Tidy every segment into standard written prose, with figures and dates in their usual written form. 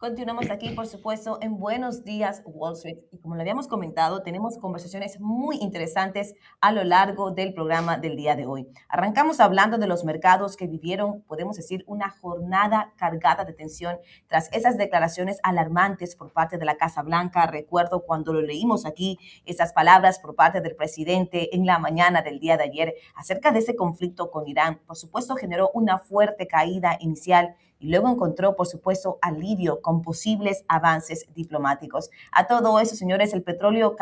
Continuamos aquí, por supuesto, en Buenos Días Wall Street. Y como lo habíamos comentado, tenemos conversaciones muy interesantes a lo largo del programa del día de hoy. Arrancamos hablando de los mercados que vivieron, podemos decir, una jornada cargada de tensión tras esas declaraciones alarmantes por parte de la Casa Blanca. Recuerdo cuando lo leímos aquí, esas palabras por parte del presidente en la mañana del día de ayer acerca de ese conflicto con Irán. Por supuesto, generó una fuerte caída inicial y luego encontró, por supuesto, alivio con posibles avances diplomáticos. A todo eso, señores, el petróleo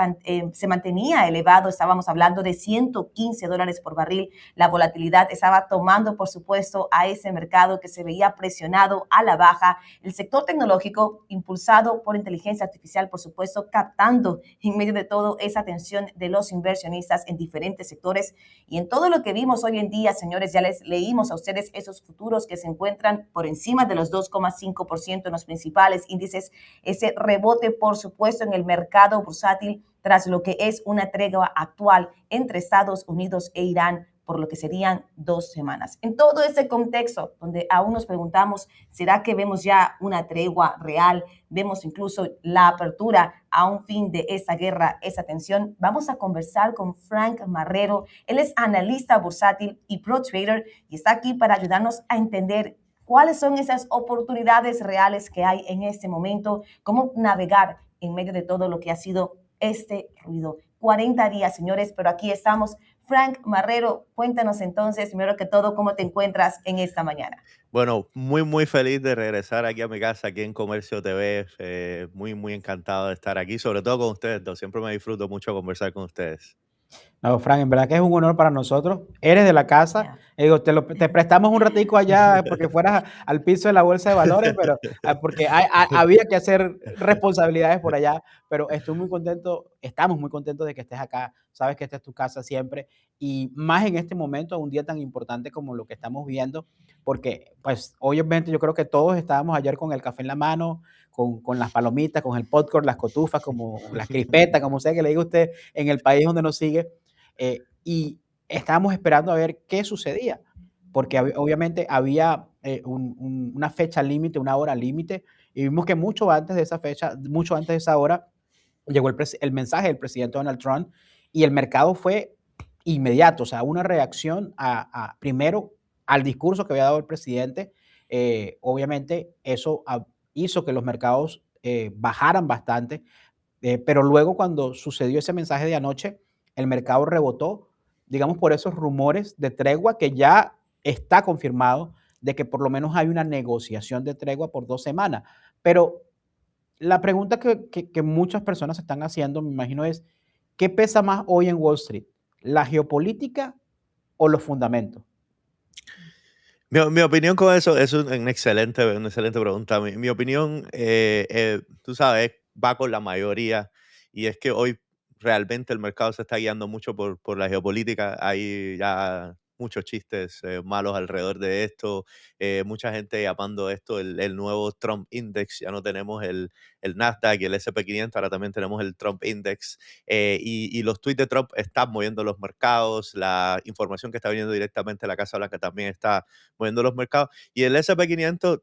se mantenía elevado, estábamos hablando de $115 por barril. La volatilidad estaba tomando, por supuesto, a ese mercado que se veía presionado a la baja. El sector tecnológico, impulsado por inteligencia artificial, por supuesto, captando en medio de todo esa atención de los inversionistas en diferentes sectores. Y en todo lo que vimos hoy en día, señores, ya les leímos a ustedes esos futuros que se encuentran por encima de los 2,5% en los principales índices, ese rebote, por supuesto, en el mercado bursátil tras lo que es una tregua actual entre Estados Unidos e Irán por lo que serían 2 semanas. En todo ese contexto, donde aún nos preguntamos, ¿será que vemos ya una tregua real? Vemos incluso la apertura a un fin de esa guerra, esa tensión. Vamos a conversar con Frank Marrero. Él es analista bursátil y pro trader y está aquí para ayudarnos a entender cuáles son esas oportunidades reales que hay en este momento, cómo navegar en medio de todo lo que ha sido este ruido. 40 días, señores, pero aquí estamos. Frank Marrero, cuéntanos entonces, primero que todo, cómo te encuentras en esta mañana. Bueno, muy feliz de regresar aquí a mi casa, aquí en Comercio TV. Muy encantado de estar aquí, sobre todo con ustedes dos. Siempre me disfruto mucho conversar con ustedes. No, Frank, en verdad que es un honor para nosotros. Eres de la casa. Yeah. Digo, te prestamos un ratico allá porque fueras al piso de la bolsa de valores, pero porque había que hacer responsabilidades por allá. Pero estoy muy contento, estamos muy contentos de que estés acá. Sabes que esta es tu casa siempre y más en este momento, un día tan importante como lo que estamos viendo, porque pues obviamente yo creo que todos estábamos ayer con el café en la mano, con las palomitas, con el popcorn, las cotufas, como las crispetas, como sea que le diga usted en el país donde nos sigue y estábamos esperando a ver qué sucedía, porque obviamente había una fecha límite, una hora límite, y vimos que mucho antes de esa fecha, mucho antes de esa hora, llegó el mensaje del presidente Donald Trump y el mercado fue inmediato, o sea, una reacción primero al discurso que había dado el presidente. Obviamente eso hizo que los mercados bajaran bastante, pero luego cuando sucedió ese mensaje de anoche, el mercado rebotó, digamos, por esos rumores de tregua que ya está confirmado de que por lo menos hay una negociación de tregua por 2 semanas. Pero la pregunta que muchas personas están haciendo, me imagino, es, ¿qué pesa más hoy en Wall Street? ¿La geopolítica o los fundamentos? Mi opinión con eso es una excelente pregunta. Mi opinión, tú sabes, va con la mayoría y es que hoy realmente el mercado se está guiando mucho por la geopolítica. Hay ya muchos chistes malos alrededor de esto, mucha gente llamando esto el nuevo Trump Index. Ya no tenemos el Nasdaq y el S&P 500, ahora también tenemos el Trump Index. Y los tweets de Trump están moviendo los mercados, la información que está viniendo directamente de la Casa Blanca también está moviendo los mercados. Y el S&P 500,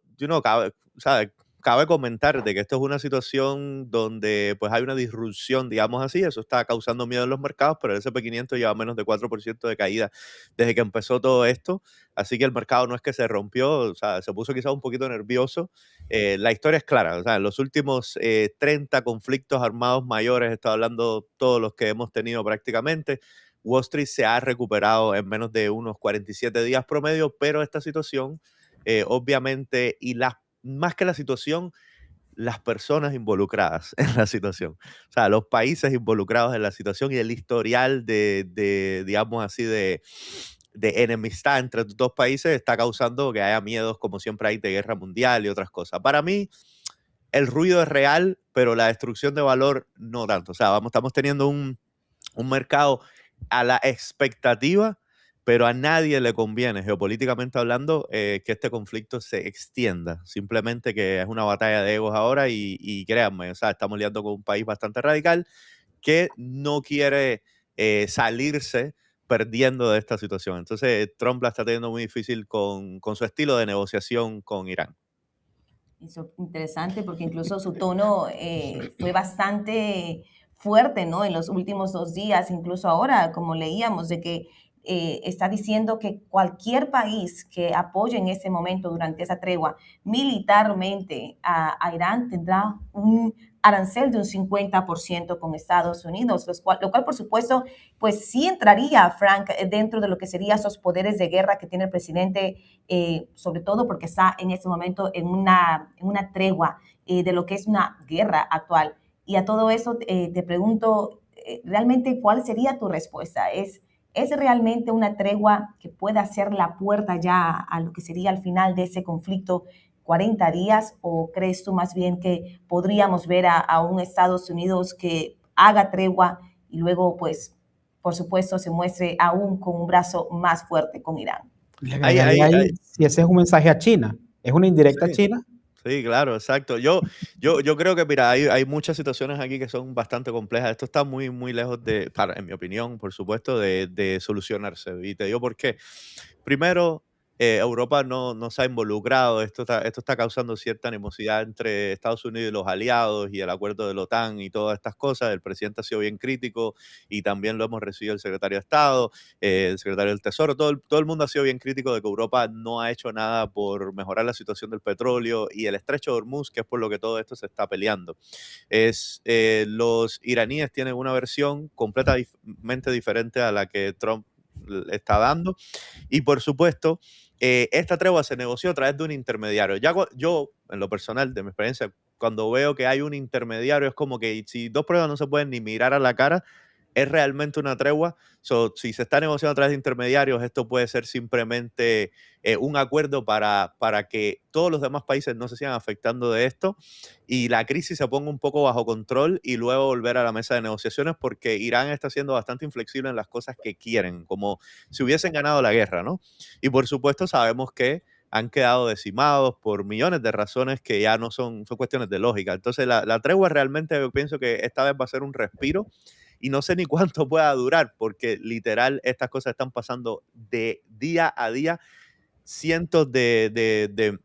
cabe comentar de que esto es una situación donde pues hay una disrupción, digamos así, eso está causando miedo en los mercados, pero el S&P 500 lleva menos de 4% de caída desde que empezó todo esto, así que el mercado no es que se rompió, o sea, se puso quizás un poquito nervioso. La historia es clara, o sea, en los últimos 30 conflictos armados mayores, estoy hablando todos los que hemos tenido prácticamente, Wall Street se ha recuperado en menos de unos 47 días promedio, pero esta situación, obviamente, más que la situación, las personas involucradas en la situación. O sea, los países involucrados en la situación y el historial digamos así, de enemistad entre estos dos países está causando que haya miedos, como siempre hay, de guerra mundial y otras cosas. Para mí, el ruido es real, pero la destrucción de valor no tanto. O sea, estamos teniendo un mercado a la expectativa, pero a nadie le conviene, geopolíticamente hablando, que este conflicto se extienda. Simplemente que es una batalla de egos ahora y créanme, o sea, estamos lidiando con un país bastante radical que no quiere salirse perdiendo de esta situación. Entonces, Trump la está teniendo muy difícil con su estilo de negociación con Irán. Eso, interesante, porque incluso su tono fue bastante fuerte, ¿no? En los últimos 2 días, incluso ahora, como leíamos, de que está diciendo que cualquier país que apoye en ese momento, durante esa tregua, militarmente a Irán, tendrá un arancel de un 50% con Estados Unidos, lo cual, por supuesto, pues sí entraría, Frank, dentro de lo que serían esos poderes de guerra que tiene el presidente, sobre todo porque está en este momento en una tregua de lo que es una guerra actual. Y a todo eso te pregunto, realmente, ¿cuál sería tu respuesta? ¿Es realmente una tregua que pueda ser la puerta ya a lo que sería el final de ese conflicto, 40 días, o crees tú más bien que podríamos ver a un Estados Unidos que haga tregua y luego, pues, por supuesto, se muestre aún con un brazo más fuerte con Irán? Le Hay, agregaría hay, ahí hay- si ese es un mensaje a China, es una indirecta a sí. China. Sí, claro, exacto. Yo creo que, mira, hay muchas situaciones aquí que son bastante complejas. Esto está muy, muy lejos en mi opinión, por supuesto, de solucionarse. Y te digo por qué. Primero, Europa no se ha involucrado. Esto está causando cierta animosidad entre Estados Unidos y los aliados y el acuerdo de la OTAN y todas estas cosas. El presidente ha sido bien crítico y también lo hemos recibido el secretario de Estado, el secretario del Tesoro. Todo el mundo ha sido bien crítico de que Europa no ha hecho nada por mejorar la situación del petróleo y el estrecho de Hormuz, que es por lo que todo esto se está peleando. Los iraníes tienen una versión completamente diferente a la que Trump le está dando y por supuesto, esta tregua se negoció a través de un intermediario. Yo, en lo personal, de mi experiencia, cuando veo que hay un intermediario, es como que si dos pruebas no se pueden ni mirar a la cara, es realmente una tregua. Si se está negociando a través de intermediarios, esto puede ser simplemente un acuerdo para que todos los demás países no se sigan afectando de esto y la crisis se ponga un poco bajo control y luego volver a la mesa de negociaciones, porque Irán está siendo bastante inflexible en las cosas que quieren, como si hubiesen ganado la guerra, ¿no? Y por supuesto sabemos que han quedado decimados por millones de razones que ya no son cuestiones de lógica. Entonces la tregua realmente, yo pienso que esta vez va a ser un respiro y no sé ni cuánto pueda durar, porque literal estas cosas están pasando de día a día, cientos de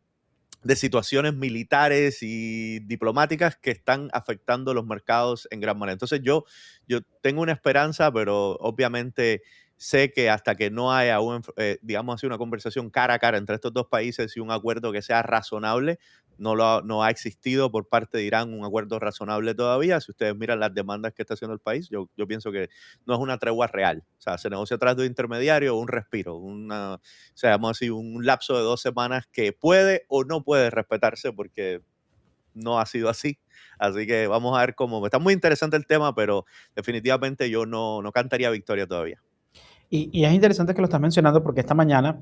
situaciones militares y diplomáticas que están afectando los mercados en gran manera. Entonces yo tengo una esperanza, pero obviamente sé que hasta que no haya digamos así, una conversación cara a cara entre estos dos países y un acuerdo que sea razonable, no ha existido por parte de Irán un acuerdo razonable todavía. Si ustedes miran las demandas que está haciendo el país, yo pienso que no es una tregua real. O sea, se negocia a través de un intermediario, un respiro, sea, vamos así, un lapso de 2 semanas que puede o no puede respetarse porque no ha sido así. Así que vamos a ver cómo. Está muy interesante el tema, pero definitivamente yo no cantaría victoria todavía. Y es interesante que lo estás mencionando porque esta mañana,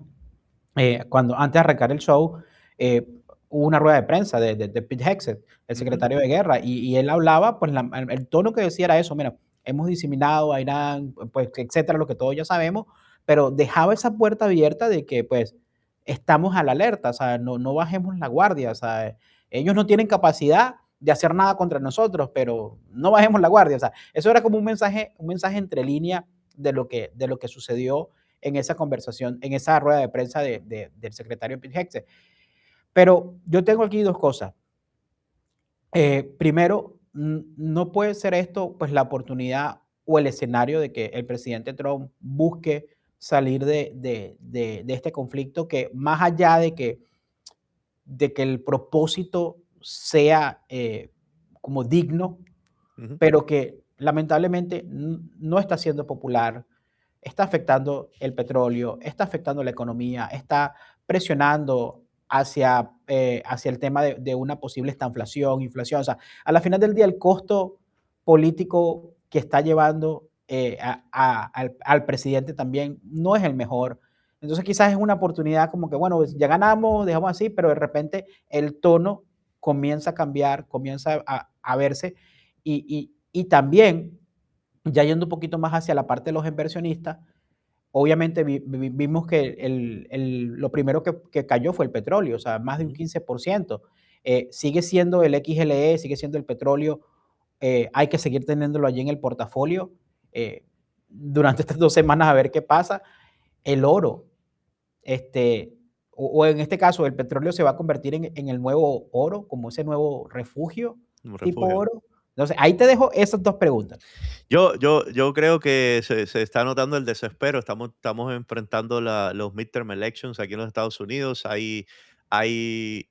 cuando antes de arrancar el show, eh, hubo una rueda de prensa de Pete Hegseth, el Ujú, secretario de guerra, y él hablaba, pues el tono que decía era eso, mira, hemos diseminado a Irán, pues, etcétera, lo que todos ya sabemos, pero dejaba esa puerta abierta de que, pues, estamos a la alerta, o sea, no bajemos la guardia, o sea, ellos no tienen capacidad de hacer nada contra nosotros, pero no bajemos la guardia, o sea, eso era como un mensaje entre línea de lo que sucedió en esa conversación, en esa rueda de prensa del secretario Pete Hegseth. Pero yo tengo aquí dos cosas. Primero, no puede ser esto pues la oportunidad o el escenario de que el presidente Trump busque salir de este conflicto que más allá de que el propósito sea como digno, ujú. pero que lamentablemente no está siendo popular, está afectando el petróleo, está afectando la economía, está presionando hacia el tema de una posible estanflación, inflación. O sea, a la final del día, el costo político que está llevando al presidente también no es el mejor. Entonces, quizás es una oportunidad como que, bueno, ya ganamos, dejamos así, pero de repente el tono comienza a cambiar, comienza a verse y también, ya yendo un poquito más hacia la parte de los inversionistas, obviamente vimos que lo primero que cayó fue el petróleo, o sea, más de un Ujú. 15%. Sigue siendo el XLE, sigue siendo el petróleo, hay que seguir teniéndolo allí en el portafolio durante estas 2 semanas a ver qué pasa. El oro, este, o en este caso, el petróleo se va a convertir en el nuevo oro, como ese nuevo refugio Un tipo refugio. oro. Entonces, ahí te dejo esas dos preguntas. Yo creo que se está notando el desespero. Estamos enfrentando los midterm elections aquí en los Estados Unidos. Hay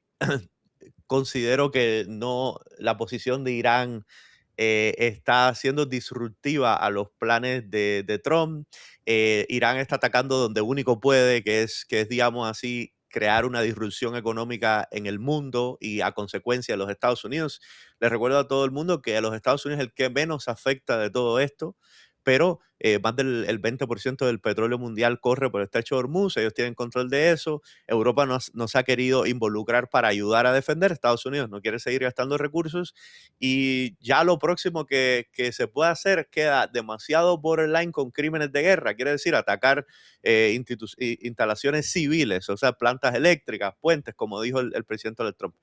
considero que no, la posición de Irán está siendo disruptiva a los planes de Trump. Irán está atacando donde único puede, que es, digamos así, crear una disrupción económica en el mundo y a consecuencia de los Estados Unidos. Les recuerdo a todo el mundo que a los Estados Unidos es el que menos afecta de todo esto, pero más del el 20% del petróleo mundial corre por el Estrecho de Hormuz, ellos tienen control de eso. Europa nos ha querido involucrar para ayudar a defender, Estados Unidos no quiere seguir gastando recursos y ya lo próximo que se puede hacer queda demasiado borderline con crímenes de guerra, quiere decir atacar instalaciones civiles, o sea, plantas eléctricas, puentes, como dijo el presidente de Trump.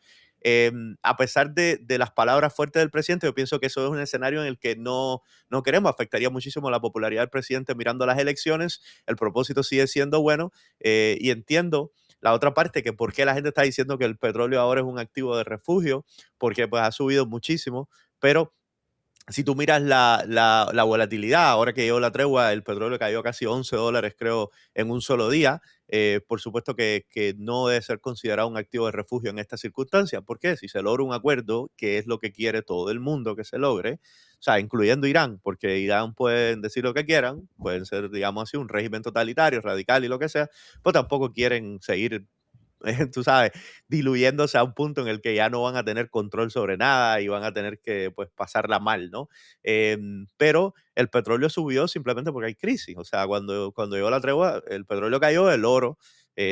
A pesar de las palabras fuertes del presidente, yo pienso que eso es un escenario en el que no queremos, afectaría muchísimo la popularidad del presidente mirando las elecciones, el propósito sigue siendo bueno y entiendo la otra parte, que por qué la gente está diciendo que el petróleo ahora es un activo de refugio, porque pues ha subido muchísimo, pero si tú miras la volatilidad, ahora que llegó la tregua, el petróleo cayó casi $11, creo, en un solo día. Por supuesto que no debe ser considerado un activo de refugio en estas circunstancias. ¿Por qué? Si se logra un acuerdo, que es lo que quiere todo el mundo que se logre, o sea, incluyendo Irán, porque Irán pueden decir lo que quieran, pueden ser, digamos así, un régimen totalitario, radical y lo que sea, pues tampoco quieren seguir tú sabes, diluyéndose a un punto en el que ya no van a tener control sobre nada y van a tener que pues pasarla mal, ¿no? Pero el petróleo subió simplemente porque hay crisis, o sea, cuando llegó la tregua, el petróleo cayó, el oro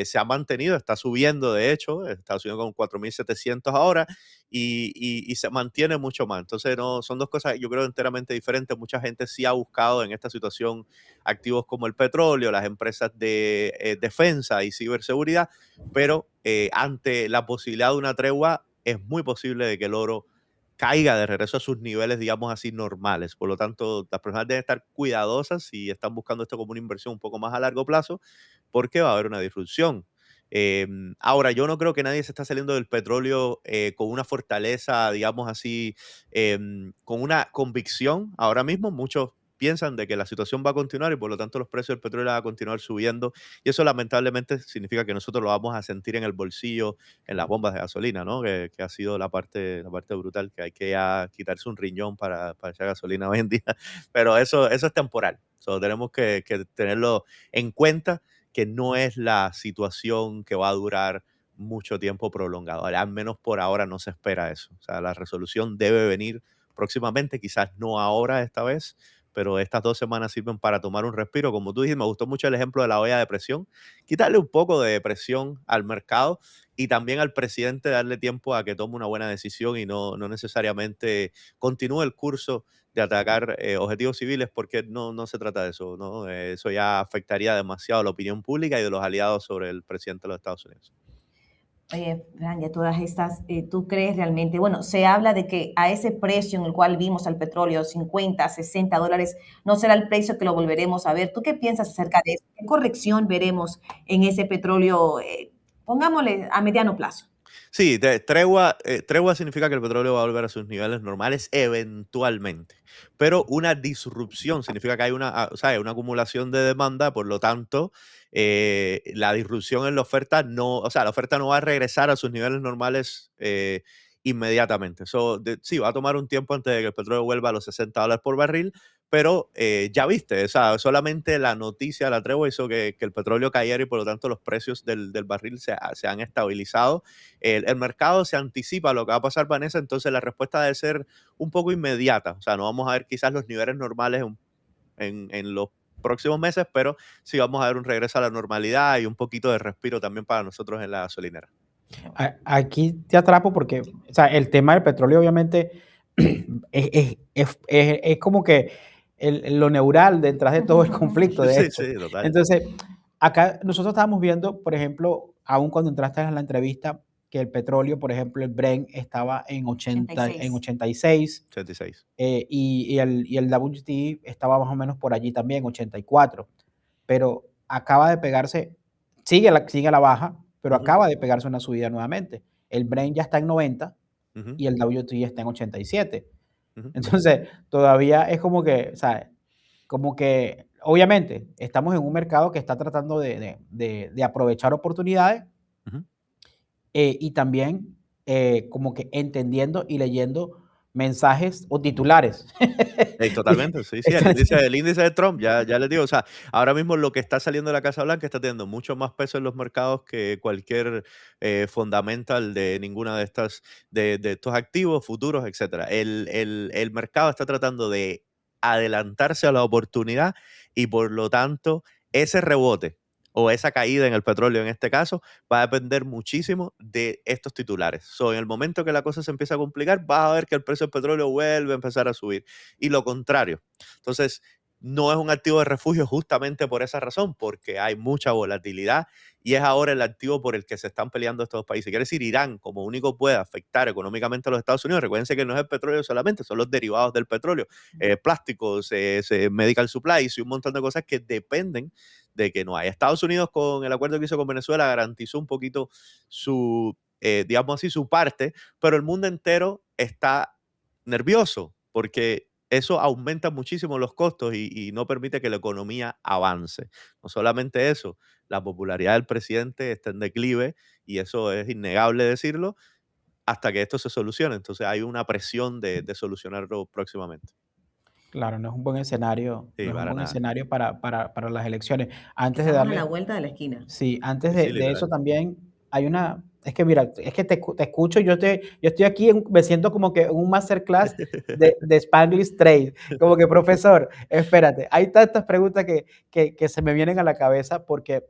se ha mantenido, está subiendo de hecho, está subiendo con 4.700 ahora y se mantiene mucho más. Entonces, no, son dos cosas yo creo enteramente diferentes. Mucha gente sí ha buscado en esta situación activos como el petróleo, las empresas de defensa y ciberseguridad, pero ante la posibilidad de una tregua es muy posible de que el oro caiga de regreso a sus niveles, digamos así, normales. Por lo tanto, las personas deben estar cuidadosas si están buscando esto como una inversión un poco más a largo plazo, porque va a haber una disrupción. Ahora, yo no creo que nadie se está saliendo del petróleo con una fortaleza, digamos así, con una convicción. Ahora mismo muchos piensan de que la situación va a continuar y por lo tanto los precios del petróleo van a continuar subiendo y eso lamentablemente significa que nosotros lo vamos a sentir en el bolsillo, en las bombas de gasolina, ¿no? Que ha sido la parte brutal, que hay que ya quitarse un riñón para echar gasolina hoy en día, pero eso es temporal. So, tenemos que tenerlo en cuenta que no es la situación que va a durar mucho tiempo prolongado. Al menos por ahora no se espera eso. O sea, la resolución debe venir próximamente, quizás no ahora esta vez, pero estas 2 semanas sirven para tomar un respiro. Como tú dijiste, me gustó mucho el ejemplo de la olla de presión. Quitarle un poco de presión al mercado y también al presidente darle tiempo a que tome una buena decisión y no necesariamente continúe el curso de atacar objetivos civiles porque no se trata de eso, ¿no? Eso ya afectaría demasiado a la opinión pública y de los aliados sobre el presidente de los Estados Unidos. Oye, Fran, ya todas estas, ¿tú crees realmente? Bueno, se habla de que a ese precio en el cual vimos al petróleo, 50, $60, no será el precio que lo volveremos a ver. ¿Tú qué piensas acerca de eso? ¿Qué corrección veremos en ese petróleo, pongámosle, a mediano plazo? Sí, tregua significa que el petróleo va a volver a sus niveles normales eventualmente, pero una disrupción significa que hay o sea, hay una acumulación de demanda, por lo tanto, la disrupción en la oferta no, o sea, la oferta no va a regresar a sus niveles normales inmediatamente. Sí, va a tomar un tiempo antes de que el petróleo vuelva a los $60 por barril, pero ya viste, o sea, solamente la noticia de la tregua hizo que el petróleo cayera y por lo tanto los precios del barril se han estabilizado. El mercado se anticipa a lo que va a pasar, Vanessa, entonces la respuesta debe ser un poco inmediata. O sea, no vamos a ver quizás los niveles normales en los próximos meses, pero sí vamos a ver un regreso a la normalidad y un poquito de respiro también para nosotros en la gasolinera. Aquí te atrapo porque, o sea, el tema del petróleo obviamente es como que lo neural detrás de todo el conflicto de Sí, esto. sí, total. Entonces, acá nosotros estábamos viendo, por ejemplo, aún cuando entraste en la entrevista, que el petróleo, por ejemplo, el Brent estaba en 86. 86 86. y el WTI estaba más o menos por allí también, 84, pero acaba de pegarse, sigue a la baja, pero Ujú, acaba de pegarse una subida nuevamente. El Brain ya está en 90 ujú, y el WTI está en 87. ujú, Entonces, todavía es como que, ¿sabes? Como que, obviamente, estamos en un mercado que está tratando de aprovechar oportunidades ujú. y también como que entendiendo y leyendo mensajes o titulares. Totalmente, sí, sí, Están el índice de Trump, ya les digo, o sea, ahora mismo lo que está saliendo de la Casa Blanca está teniendo mucho más peso en los mercados que cualquier fundamental de ninguna de estas, de estos activos, futuros, etcétera. El mercado está tratando de adelantarse a la oportunidad y por lo tanto ese rebote o esa caída en el petróleo en este caso va a depender muchísimo de estos titulares. So, en el momento que la cosa se empieza a complicar, vas a ver que el precio del petróleo vuelve a empezar a subir y lo contrario. Entonces, no es un activo de refugio justamente por esa razón, porque hay mucha volatilidad y es ahora el activo por el que se están peleando estos dos países. Quiere decir, Irán, como único puede afectar económicamente a los Estados Unidos, recuérdense que no es el petróleo solamente, son los derivados del petróleo, plásticos, medical supplies y un montón de cosas que dependen de que no haya. Estados Unidos, con el acuerdo que hizo con Venezuela, garantizó un poquito su, digamos así, su parte, pero el mundo entero está nervioso porque eso aumenta muchísimo los costos y no permite que la economía avance. No solamente eso, la popularidad del presidente está en declive y eso es innegable decirlo hasta que esto se solucione. Entonces hay una presión de solucionarlo próximamente. Claro, no es un buen escenario, Sí, no es un para buen nada. escenario para las elecciones. Antes de Estamos a la darle vuelta de la esquina. sí, antes Sí, sí, de eso literal. también hay una es que mira, es que te escucho, yo estoy aquí me siento como que en un masterclass de Spanglish Trade, como que profesor, espérate, hay tantas preguntas que se me vienen a la cabeza porque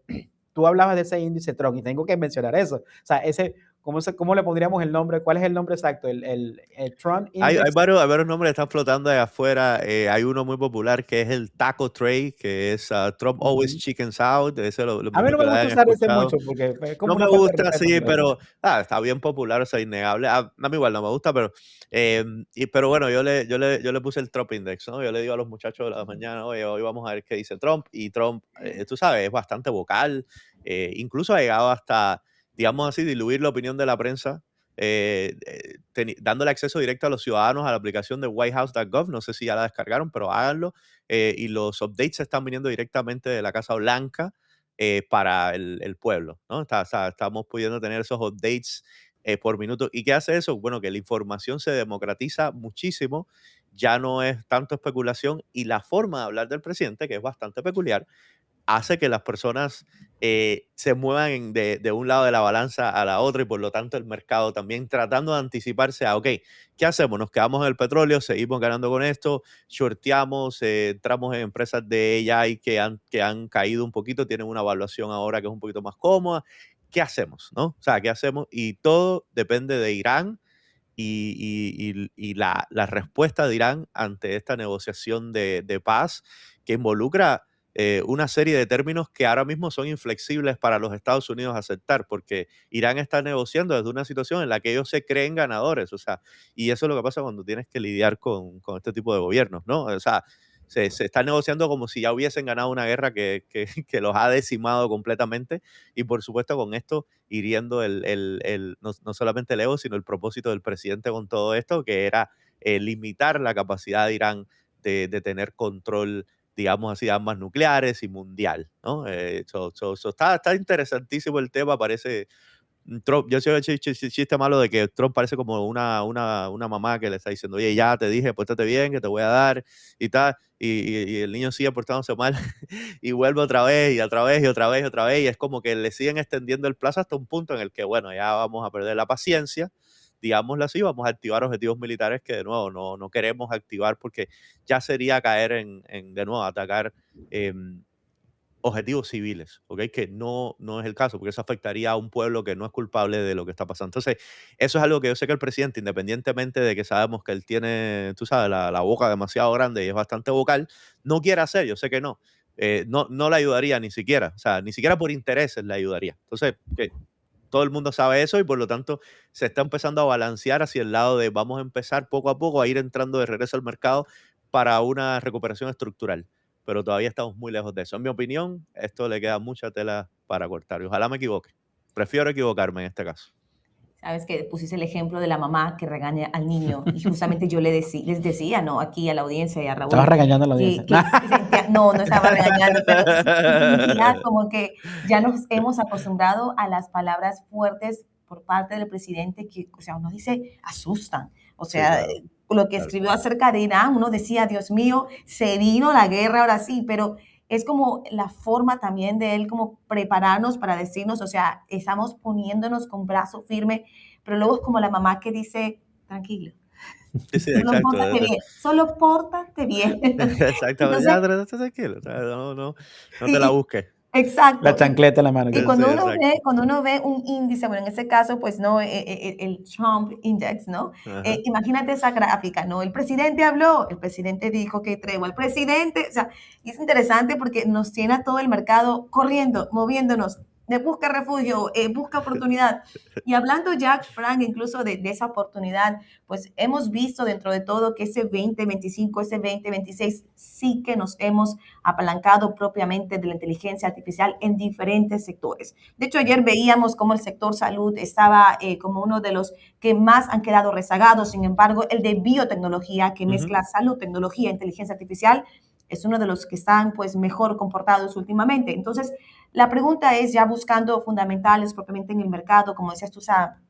tú hablabas de ese índice Tron y tengo que mencionar eso. O sea, ese, ¿cómo le pondríamos el nombre? ¿Cuál es el nombre exacto? El Tron Hay Index. varios nombres que están flotando allá afuera. Hay uno muy popular que es el Taco Tray, que es Trump Always Ujú. Chickens Out. Ese A mí mismo no que me lo gusta hayan usar ese escuchado. mucho porque es como No me una falta de gusta, respeto, sí, pero pero está bien popular, o sea, innegable. A mí igual no me gusta, pero, pero bueno, yo le puse el Trump Index, ¿no? Yo le digo a los muchachos de la mañana, oye, hoy vamos a ver qué dice Trump. Y Trump, tú sabes, es bastante vocal, incluso ha llegado hasta, digamos así, diluir la opinión de la prensa, dándole acceso directo a los ciudadanos a la aplicación de whitehouse.gov. No sé si ya la descargaron, pero háganlo. Y los updates están viniendo directamente de la Casa Blanca para el pueblo, ¿no? Estamos pudiendo tener esos updates por minuto. ¿Y qué hace eso? Bueno, que la información se democratiza muchísimo, ya no es tanto especulación y la forma de hablar del presidente, que es bastante peculiar, hace que las personas se muevan de un lado de la balanza a la otra y por lo tanto el mercado también tratando de anticiparse a, ok, ¿qué hacemos? ¿Nos quedamos en el petróleo? ¿Seguimos ganando con esto? ¿Shorteamos? ¿Entramos en empresas de AI que han caído un poquito? ¿Tienen una evaluación ahora que es un poquito más cómoda? ¿Qué hacemos? ¿No? O sea, ¿qué hacemos? Y todo depende de Irán y la respuesta de Irán ante esta negociación de paz que involucra una serie de términos que ahora mismo son inflexibles para los Estados Unidos aceptar, porque Irán está negociando desde una situación en la que ellos se creen ganadores, o sea, y eso es lo que pasa cuando tienes que lidiar con este tipo de gobiernos, ¿no? O sea, se está negociando como si ya hubiesen ganado una guerra que los ha decimado completamente y por supuesto con esto hiriendo no solamente el ego, sino el propósito del presidente con todo esto, que era limitar la capacidad de Irán de tener control, digamos así, de armas nucleares y mundial, ¿no? Está interesantísimo el tema, parece Trump. Yo sé el chiste malo de que Trump parece como una mamá que le está diciendo, oye, ya te dije, pórtate bien, que te voy a dar y tal, y el niño sigue portándose mal y vuelve otra vez y otra vez y otra vez y otra vez, y es como que le siguen extendiendo el plazo hasta un punto en el que, bueno, ya vamos a perder la paciencia, digámoslo así, vamos a activar objetivos militares que de nuevo no queremos activar porque ya sería caer en de nuevo, atacar em, objetivos civiles, ¿ok? Que no es el caso, porque eso afectaría a un pueblo que no es culpable de lo que está pasando. Entonces, eso es algo que yo sé que el presidente, independientemente de que sabemos que él tiene, tú sabes, la boca demasiado grande y es bastante vocal, no quiere hacer, yo sé que no. No le ayudaría ni siquiera, o sea, ni siquiera por intereses le ayudaría. Entonces, que todo el mundo sabe eso y por lo tanto se está empezando a balancear hacia el lado de vamos a empezar poco a poco a ir entrando de regreso al mercado para una recuperación estructural, pero todavía estamos muy lejos de eso. En mi opinión, esto le queda mucha tela para cortar y ojalá me equivoque. prefiero equivocarme en este caso. Sabes que pusiste el ejemplo de la mamá que regaña al niño y justamente yo les decía, ¿no? Aquí a la audiencia y a Estabas Raúl, regañando a la audiencia. no, no estaba regañando, pero sentía como que ya nos hemos acostumbrado a las palabras fuertes por parte del presidente que, o sea, uno dice, asustan. O Sí, sea, claro, lo que claro, escribió claro. acerca de Irán, uno decía, Dios mío, se vino la guerra ahora sí, pero es como la forma también de él como prepararnos para decirnos, o sea, estamos poniéndonos con brazo firme, pero luego es como la mamá que dice, tranquilo, Sí, sí, solo exacto. pórtate bien, solo pórtate bien. Exactamente, Entonces, ya, tranquilo, o sea, no te la y, busques. La exacto. chancleta en la mano. Y Sí, exacto. cuando uno ve un índice, bueno, en este caso, pues no, el Trump Index, ¿no? Ajá. Imagínate esa gráfica, ¿no? El presidente habló, el presidente dijo que tregua, el presidente, o sea, y es interesante porque nos tiene a todo el mercado corriendo, moviéndonos, de busca refugio, busca oportunidad. Y hablando ya, Frank, incluso de esa oportunidad, pues hemos visto dentro de todo que ese 2025, ese 2026, sí que nos hemos apalancado propiamente de la inteligencia artificial en diferentes sectores. De hecho, ayer veíamos cómo el sector salud estaba como uno de los que más han quedado rezagados. Sin embargo, el de biotecnología, que Ujú. mezcla salud, tecnología, inteligencia artificial, es uno de los que están pues mejor comportados últimamente. Entonces, la pregunta es ya buscando fundamentales propiamente en el mercado, como decías tú, esa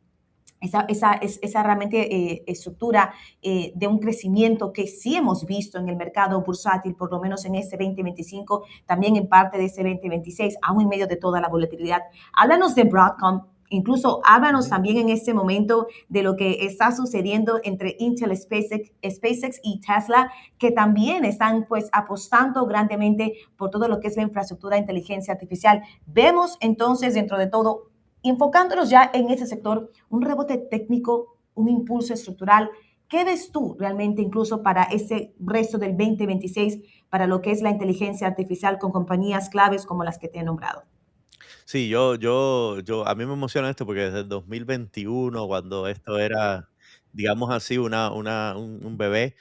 realmente estructura de un crecimiento que sí hemos visto en el mercado bursátil, por lo menos en este 2025, también en parte de este 2026, aún en medio de toda la volatilidad. Háblanos de Broadcom, incluso háblanos Ujú. también en este momento de lo que está sucediendo entre Intel, SpaceX y Tesla, que también están pues apostando grandemente por todo lo que es la infraestructura de inteligencia artificial. Vemos entonces dentro de todo, enfocándonos ya en ese sector, un rebote técnico, un impulso estructural. ¿Qué ves tú realmente incluso para ese resto del 2026 para lo que es la inteligencia artificial con compañías claves como las que te he nombrado? Sí, a mí me emociona esto porque desde el 2021, cuando esto era, digamos así, un bebé,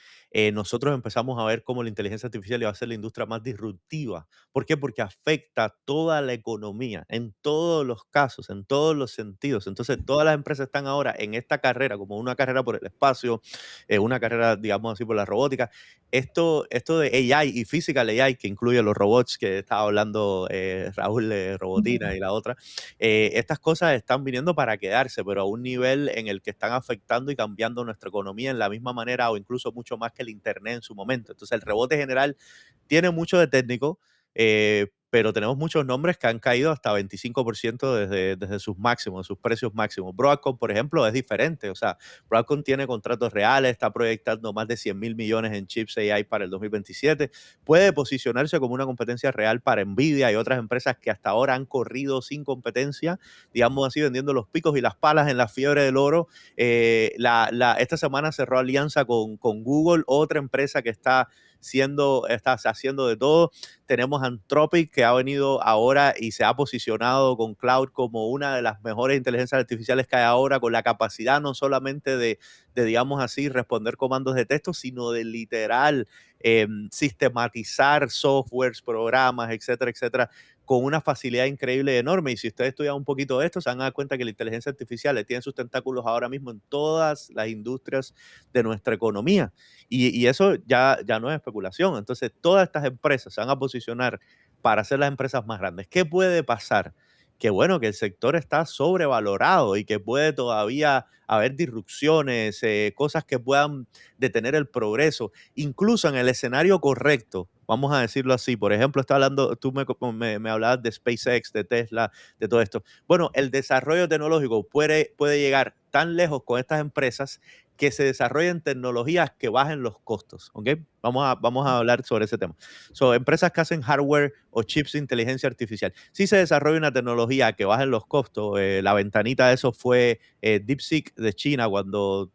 nosotros empezamos a ver cómo la inteligencia artificial iba a ser la industria más disruptiva. ¿Por qué? Porque afecta toda la economía, en todos los casos, en todos los sentidos. Entonces, todas las empresas están ahora en esta carrera, como una carrera por el espacio, una carrera, digamos así, por la robótica. Esto de AI y Physical AI, que incluye los robots que estaba hablando Raúl de Robotina y la otra, estas cosas están viniendo para quedarse, pero a un nivel en el que están afectando y cambiando nuestra economía en la misma manera o incluso mucho más que el Internet en su momento. Entonces, el rebote general tiene mucho de técnico, pero tenemos muchos nombres que han caído hasta 25% desde sus máximos, sus precios máximos. Broadcom, por ejemplo, es diferente. O sea, Broadcom tiene contratos reales, está proyectando más de 100 mil millones en chips AI para el 2027. Puede posicionarse como una competencia real para Nvidia y otras empresas que hasta ahora han corrido sin competencia, digamos así, vendiendo los picos y las palas en la fiebre del oro. Esta semana cerró alianza con Google, otra empresa que está haciendo de todo. Tenemos Anthropic, que ha venido ahora y se ha posicionado con Cloud como una de las mejores inteligencias artificiales que hay ahora, con la capacidad no solamente de digamos así, responder comandos de texto, sino de literal sistematizar softwares, programas, etcétera, etcétera, con una facilidad increíble y enorme. Y si ustedes estudian un poquito de esto, se van a dar cuenta que la inteligencia artificial tiene sus tentáculos ahora mismo en todas las industrias de nuestra economía. Y eso ya no es especulación. Entonces, todas estas empresas se van a posicionar para ser las empresas más grandes. ¿Qué puede pasar? Que bueno, que el sector está sobrevalorado y que puede todavía haber disrupciones, cosas que puedan detener el progreso, incluso en el escenario correcto, vamos a decirlo así. Por ejemplo, está hablando, tú me hablabas de SpaceX, de Tesla, de todo esto. Bueno, el desarrollo tecnológico puede llegar tan lejos con estas empresas que se desarrollen tecnologías que bajen los costos, ¿ok? Vamos a hablar sobre ese tema. Son empresas que hacen hardware o chips de inteligencia artificial. Si se desarrolla una tecnología que baje los costos, la ventanita de eso fue DeepSeek de China, cuando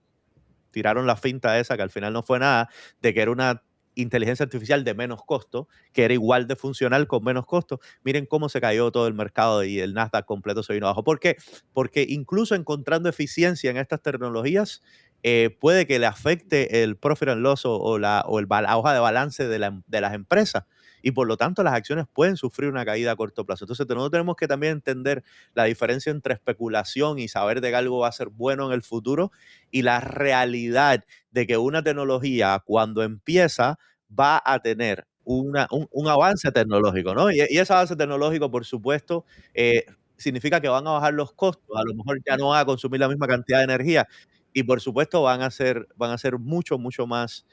tiraron la finta esa, que al final no fue nada, de que era una inteligencia artificial de menos costo, que era igual de funcional con menos costo. Miren cómo se cayó todo el mercado y el Nasdaq completo se vino abajo. ¿Por qué? Porque incluso encontrando eficiencia en estas tecnologías, puede que le afecte el profit and loss o la hoja de balance de las empresas. y por lo tanto las acciones pueden sufrir una caída a corto plazo. Entonces nosotros tenemos que también entender la diferencia entre especulación y saber de que algo va a ser bueno en el futuro y la realidad de que una tecnología cuando empieza va a tener un avance tecnológico, ¿no? Y ese avance tecnológico, por supuesto, significa que van a bajar los costos, a lo mejor ya no van a consumir la misma cantidad de energía y por supuesto van a ser mucho, mucho más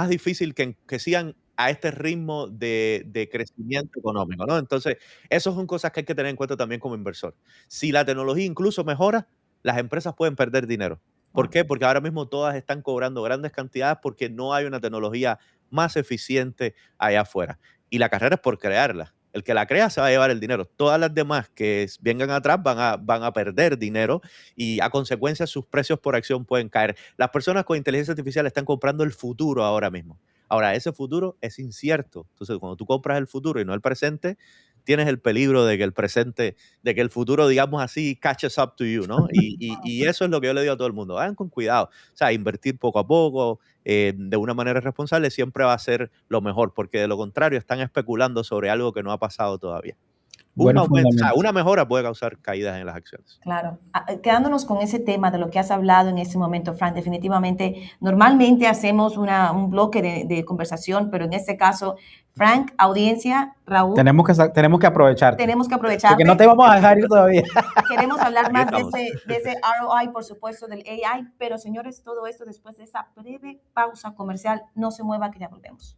difícil que sigan a este ritmo de crecimiento económico, ¿no? Entonces, esas son cosas que hay que tener en cuenta también como inversor. Si la tecnología incluso mejora, las empresas pueden perder dinero. ¿Por Wow. qué? Porque ahora mismo todas están cobrando grandes cantidades porque no hay una tecnología más eficiente allá afuera. Y la carrera es por crearla. El que la crea se va a llevar el dinero. Todas las demás que vengan atrás van a perder dinero y a consecuencia sus precios por acción pueden caer. Las personas con inteligencia artificial están comprando el futuro ahora mismo. Ahora, ese futuro es incierto. Entonces, cuando tú compras el futuro y no el presente, tienes el peligro de que de que el futuro, digamos así, catches up to you, ¿no? Y eso es lo que yo le digo a todo el mundo. Vayan con cuidado. O sea, invertir poco a poco, de una manera responsable, siempre va a ser lo mejor, porque de lo contrario están especulando sobre algo que no ha pasado todavía. Un Buenos aumento, o sea, fundamentos. una mejora puede causar caídas en las acciones. Claro. Quedándonos con ese tema de lo que has hablado en ese momento, Frank, definitivamente, normalmente hacemos un bloque de conversación, pero en este caso, Frank, audiencia, Raúl, Tenemos que aprovecharte. tenemos que Porque aprovecharte. no te vamos a dejar ir todavía. Queremos hablar Aquí más de estamos. ese ROI, por supuesto, del AI, pero señores, todo esto después de esa breve pausa comercial. No se mueva, que ya volvemos.